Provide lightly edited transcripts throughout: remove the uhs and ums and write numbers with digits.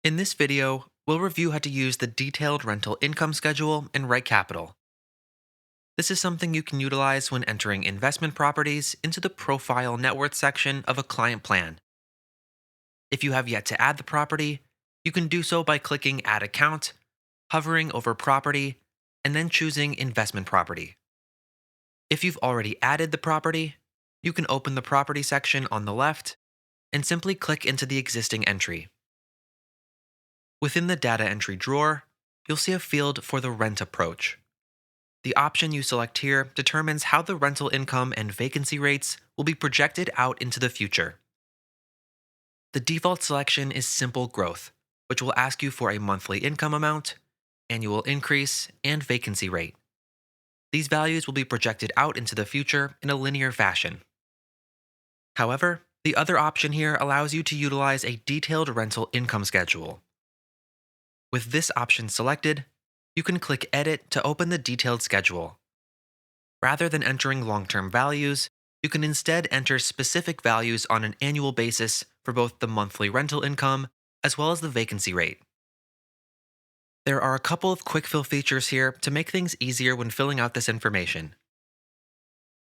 In this video, we'll review how to use the detailed rental income schedule in RightCapital. This is something you can utilize when entering investment properties into the profile net worth section of a client plan. If you have yet to add the property, you can do so by clicking Add Account, hovering over Property, and then choosing Investment Property. If you've already added the property, you can open the Property section on the left and simply click into the existing entry. Within the data entry drawer, you'll see a field for the rent approach. The option you select here determines how the rental income and vacancy rates will be projected out into the future. The default selection is simple growth, which will ask you for a monthly income amount, annual increase, and vacancy rate. These values will be projected out into the future in a linear fashion. However, the other option here allows you to utilize a detailed rental income schedule. With this option selected, you can click Edit to open the detailed schedule. Rather than entering long-term values, you can instead enter specific values on an annual basis for both the monthly rental income as well as the vacancy rate. There are a couple of quick fill features here to make things easier when filling out this information.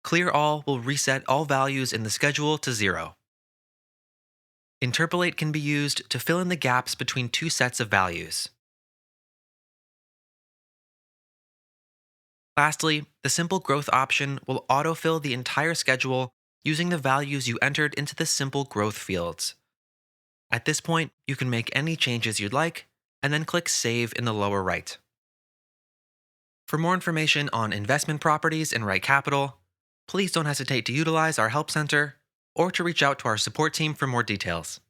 Clear All will reset all values in the schedule to 0. Interpolate can be used to fill in the gaps between two sets of values. Lastly, the simple growth option will autofill the entire schedule using the values you entered into the simple growth fields. At this point, you can make any changes you'd like, and then click Save in the lower right. For more information on investment properties in RightCapital, please don't hesitate to utilize our Help Center or to reach out to our support team for more details.